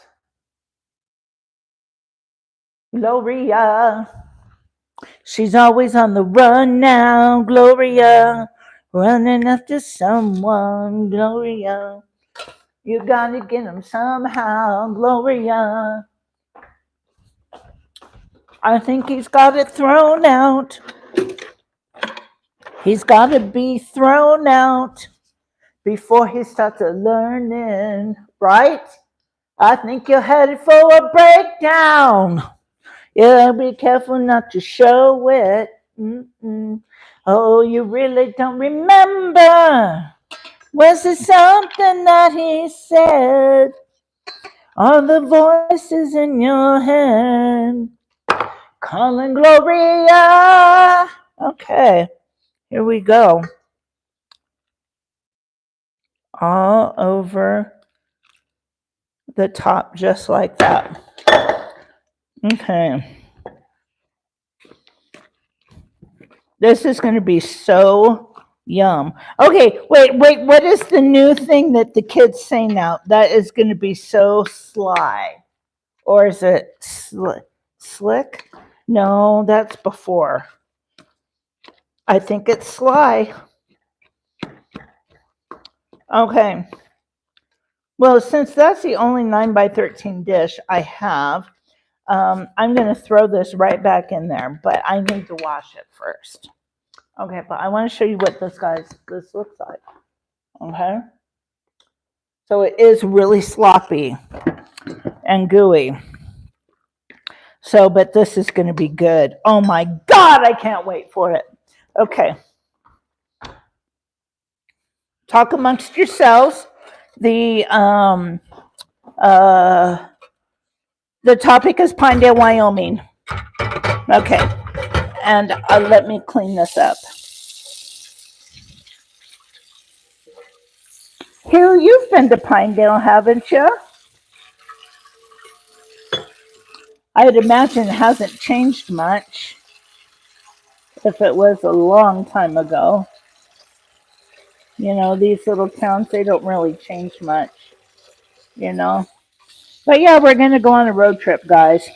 Gloria. She's always on the run now, Gloria. Running after someone, Gloria. You gotta get him somehow, Gloria. I think he's got it thrown out. He's gotta be thrown out before he starts learning, right? I think you're headed for a breakdown. Yeah, be careful not to show it. Mm-mm. Oh, you really don't remember. Was it something that he said? Are the voices in your head calling Gloria? Okay, here we go. All over the top, just like that. Okay. This is going to be so yum. Okay, wait. What is the new thing that the kids say now? That is going to be so sly. Or is it slick? No, that's before. I think it's sly. Okay. Well, since that's the only 9x13 dish I have, I'm going to throw this right back in there, but I need to wash it first. Okay, but I want to show you what this looks like. Okay. So it is really sloppy and gooey. So, but this is going to be good. Oh my God, I can't wait for it. Okay. Talk amongst yourselves. The topic is Pinedale, Wyoming. Okay. And let me clean this up. Hugh, you've been to Pinedale, haven't you? I'd imagine it hasn't changed much if it was a long time ago. You know, these little towns, they don't really change much, you know. But yeah, we're going to go on a road trip, guys.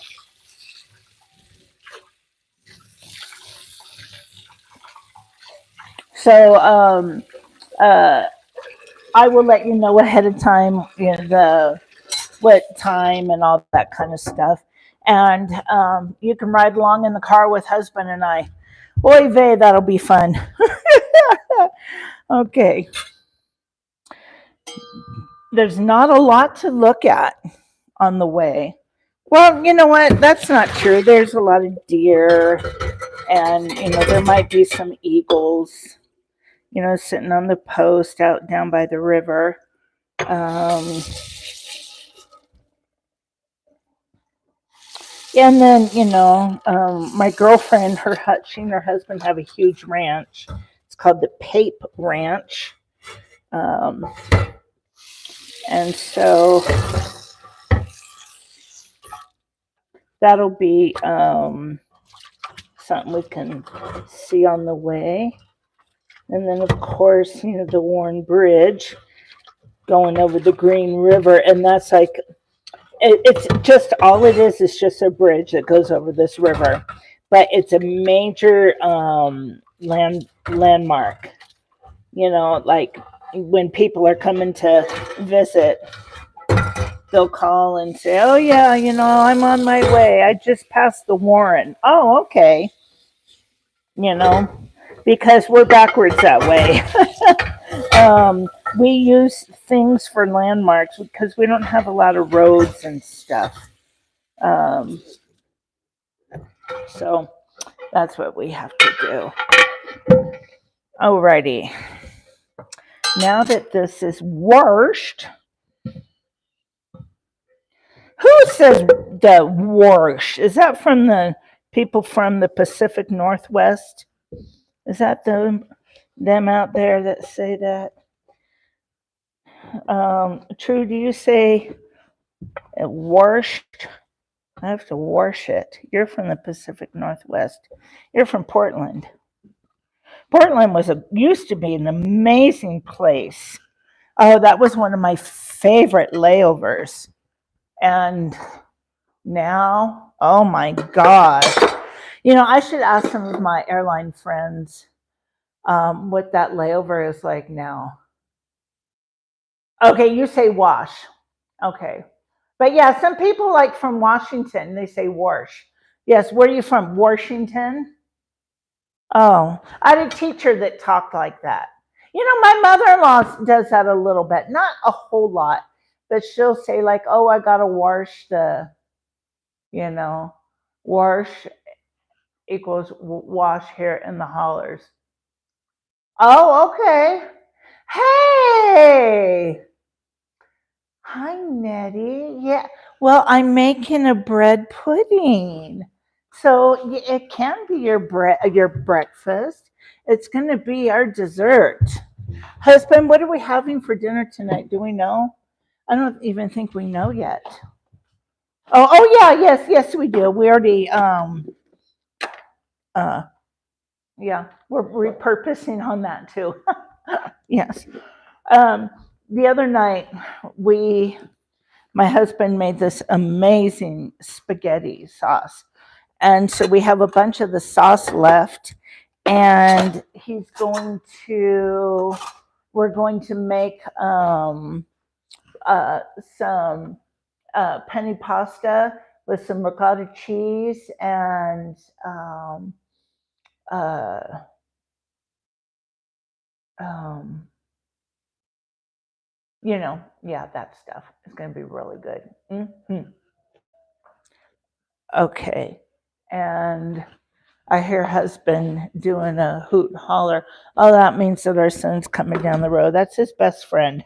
So I will let you know ahead of time, you know, what time and all that kind of stuff. And you can ride along in the car with husband and I. Oy vey, that'll be fun. Okay. There's not a lot to look at on the way. Well, you know what? That's not true. There's a lot of deer, and you know there might be some eagles, you know, sitting on the post out down by the river. And then, you know, my girlfriend, she and her husband have a huge ranch. It's called the Pape Ranch. And so that'll be something we can see on the way. And then, of course, you know, the Warren Bridge going over the Green River. And that's like, it's just, all it is just a bridge that goes over this river. But it's a major landmark. You know, like when people are coming to visit, they'll call and say, oh, yeah, you know, I'm on my way. I just passed the Warren. Oh, okay. You know, because we're backwards that way. We use things for landmarks because we don't have a lot of roads and stuff. So that's what we have to do. Alrighty. Now that this is washed, who says the wash? Is that from the people from the Pacific Northwest? Is that the them out there that say that. True, do you say wash? I have to wash it. You're from the Pacific Northwest. You're from Portland. Portland used to be an amazing place. Oh, that was one of my favorite layovers. And now, oh my God. I should ask some of my airline friends what that layover is like now. Okay, you say wash. Okay. But yeah, some people like from Washington, they say wash. Yes, where are you from? Washington? Oh, I had a teacher that talked like that. My mother-in-law does that a little bit, not a whole lot, but she'll say like, "Oh, I gotta wash the, wash equals wash here in the hollers." Oh, okay. Hey, hi, Nettie. Yeah. Well, I'm making a bread pudding. So it can be your breakfast. It's going to be our dessert. Husband, what are we having for dinner tonight? Do we know? I don't even think we know yet. Oh yeah, yes we do. We already yeah, we're repurposing on that too. Yes. The other night my husband made this amazing spaghetti sauce. And so we have a bunch of the sauce left, and we're going to make some penny pasta with some ricotta cheese and uh, um, yeah, that stuff is going to be really good. Mm-hmm. Okay. And I hear husband doing a hoot and holler. Oh, that means that our son's coming down the road. That's his best friend.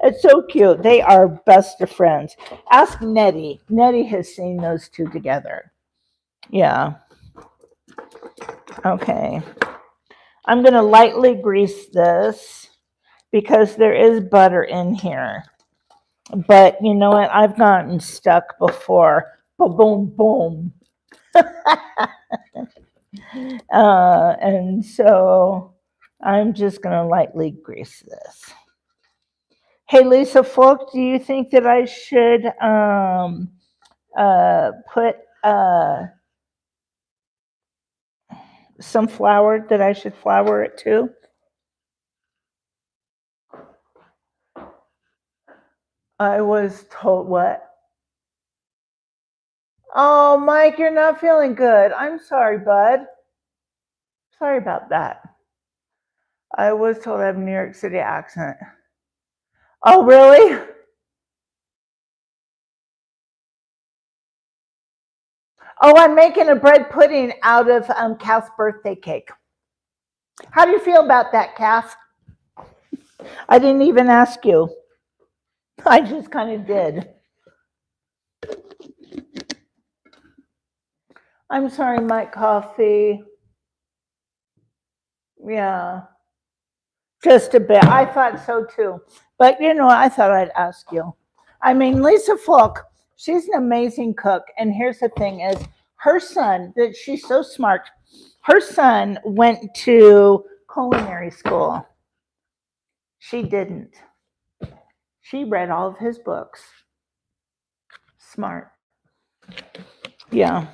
It's so cute. They are best of friends. Ask Nettie. Nettie has seen those two together. Yeah. Okay. I'm going to lightly grease this because there is butter in here. But you know what? I've gotten stuck before. Boom, boom. And so I'm just going to lightly grease this. Hey, Lisa Folk, do you think that I should put some flour, that I should flour it too? I was told what? Oh, Mike, you're not feeling good. I'm sorry, bud. Sorry about that. I was told I have a New York City accent. Oh, really? Oh, I'm making a bread pudding out of Calf's birthday cake. How do you feel about that, Calf? I didn't even ask you. I just kind of did. I'm sorry, Mike Coffee. Yeah, just a bit. I thought so too. But I thought I'd ask you. I mean, Lisa Falk, she's an amazing cook. And here's the thing is her son, that she's so smart, her son went to culinary school. She didn't. She read all of his books. Smart. Yeah.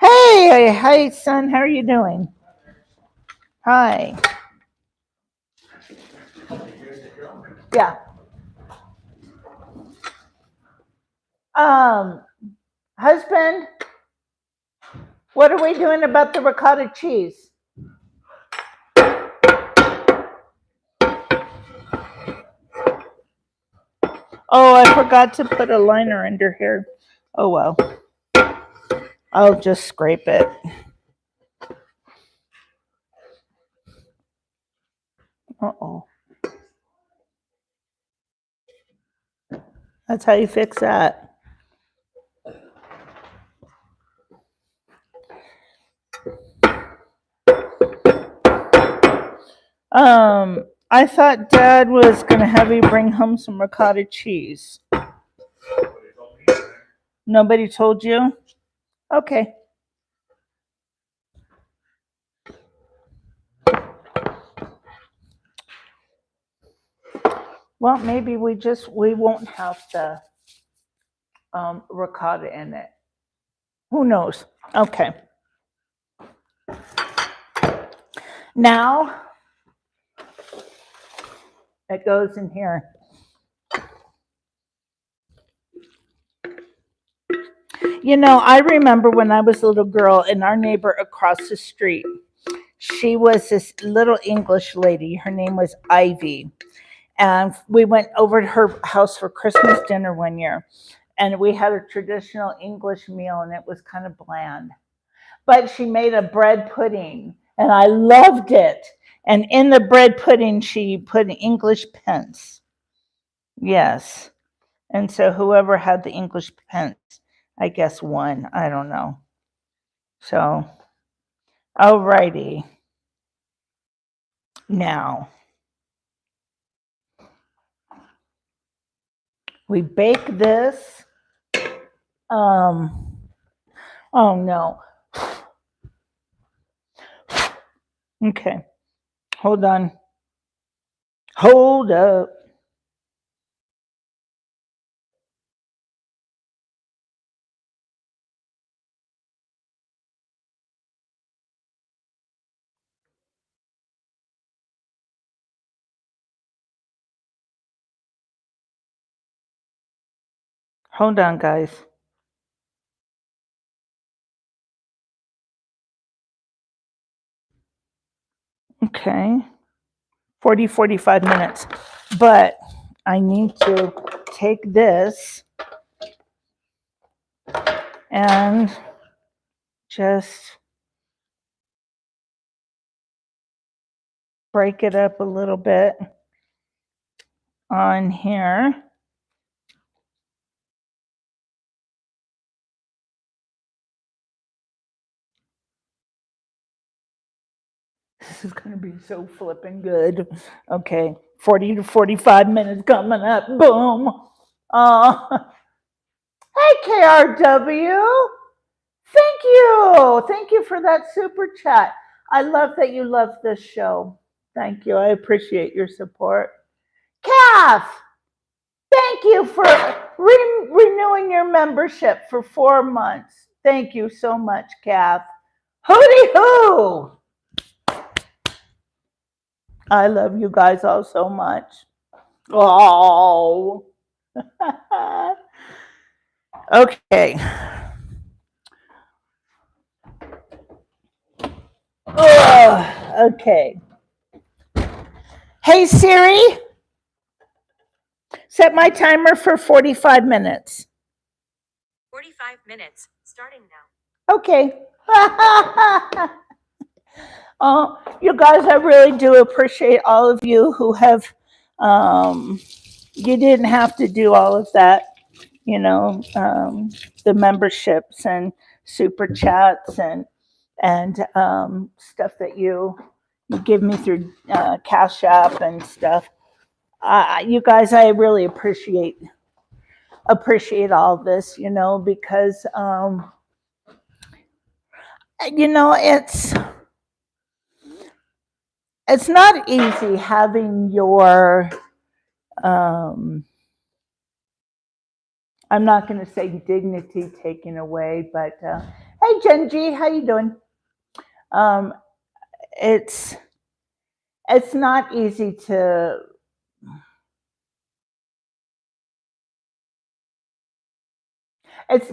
Hey, hi, son. How are you doing? Hi. Yeah. Husband, what are we doing about the ricotta cheese? Oh, I forgot to put a liner under here. Oh well. I'll just scrape it. Uh-oh. That's how you fix that. I thought Dad was gonna have you bring home some ricotta cheese. Nobody told me anything. Nobody told you? Okay. Well, maybe we won't have the ricotta in it. Who knows? Okay. Now it goes in here. You know, I remember when I was a little girl and our neighbor across the street, she was this little English lady. Her name was Ivy. And we went over to her house for Christmas dinner one year. And we had a traditional English meal and it was kind of bland. But she made a bread pudding and I loved it. And in the bread pudding, she put English pence. Yes. And so whoever had the English pence, I guess won. I don't know. So, alrighty. Now, we bake this. Oh no. Okay. Hold on. Hold up. Hold on, guys. Okay. 45 minutes. But I need to take this and just break it up a little bit on here. This is going to be so flipping good. Okay, 40 to 45 minutes coming up. Boom. Hey, KRW. Thank you. Thank you for that super chat. I love that you love this show. Thank you. I appreciate your support. Kath, thank you for renewing your membership for 4 months. Thank you so much, Kath. Hooty hoo! I love you guys all so much. Oh. Okay. Okay. Hey Siri, set my timer for 45 minutes. 45 minutes, starting now. Okay. You guys, I really do appreciate all of you who have, you didn't have to do all of that, you know, the memberships and super chats and stuff that you give me through Cash App and stuff. You guys, I really appreciate all this, you know, because you know, it's not easy having your I'm not going to say dignity taken away, but hey Genji, how you doing? It's not easy to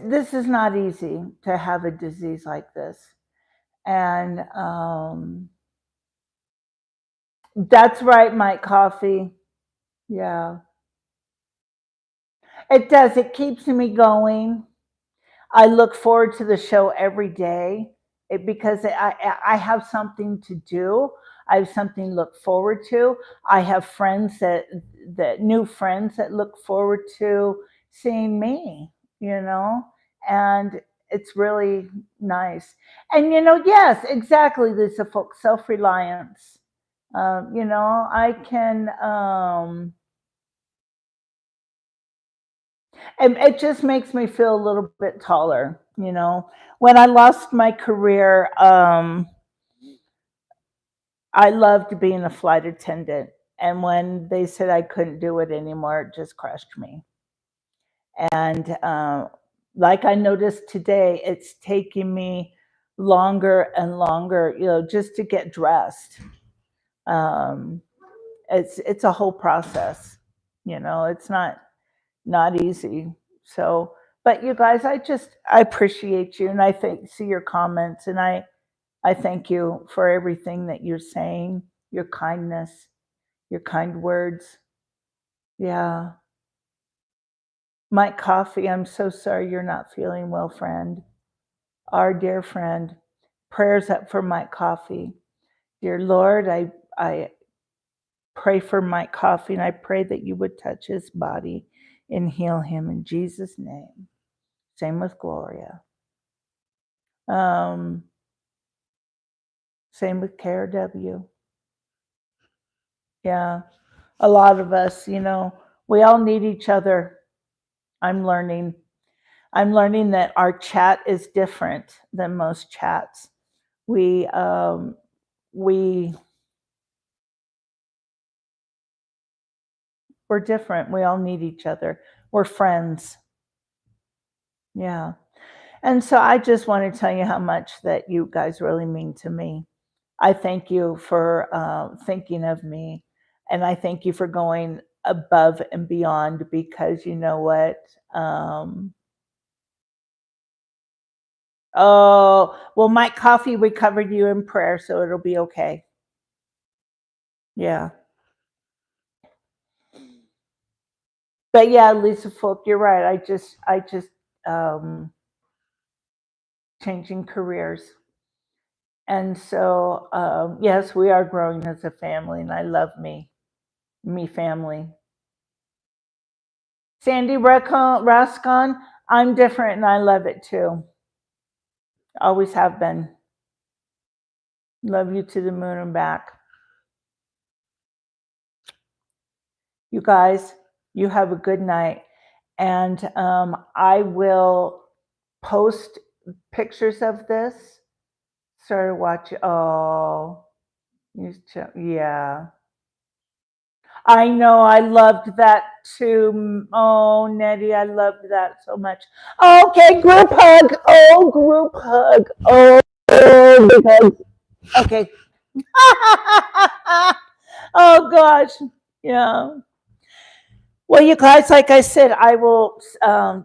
this is not easy to have a disease like this. And that's right, Mike Coffee. Yeah. It does. It keeps me going. I look forward to the show every day because I have something to do. I have something to look forward to. I have friends that new friends that look forward to seeing me, you know, and it's really nice. And, you know, yes, exactly. There's a self-reliance, You know, I can, it just makes me feel a little bit taller, you know. When I lost my career, I loved being a flight attendant. And when they said I couldn't do it anymore, it just crushed me. And like I noticed today, it's taking me longer and longer, you know, just to get dressed. Um, it's a whole process, you know. It's not easy. So, but you guys, I appreciate you, and I see your comments, and I thank you for everything that you're saying, your kindness, your kind words. Yeah. Mike Coffee, I'm so sorry you're not feeling well, friend. Our dear friend, prayers up for Mike Coffee. Dear Lord, I pray for Mike Coffee, and I pray that you would touch his body and heal him in Jesus' name. Same with Gloria. Same with KRW. Yeah, a lot of us, you know, we all need each other. I'm learning. I'm learning that our chat is different than most chats. We we're different. We all need each other. We're friends. Yeah. And so I just want to tell you how much that you guys really mean to me. I thank you for thinking of me, and I thank you for going above and beyond, because you know what? Oh, well, Mike Coffee, we covered you in prayer, so it'll be okay. Yeah. But yeah, Lisa Folk, you're right. I just um, changing careers. And so, yes, we are growing as a family, and I love me family. Sandy Rascon, I'm different and I love it too. Always have been. Love you to the moon and back. You guys, you have a good night. And I will post pictures of this. Started watching. Oh, yeah. I know. I loved that too. Oh, Nettie, I loved that so much. Okay, group hug. Oh, group hug. Oh, big hug. Okay. Oh gosh. Yeah. Well, you guys, like I said, I will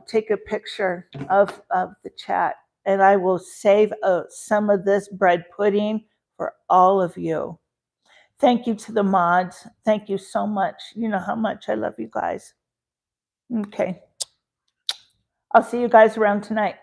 take a picture of the chat, and I will save some of this bread pudding for all of you. Thank you to the mods. Thank you so much. You know how much I love you guys. Okay. I'll see you guys around tonight.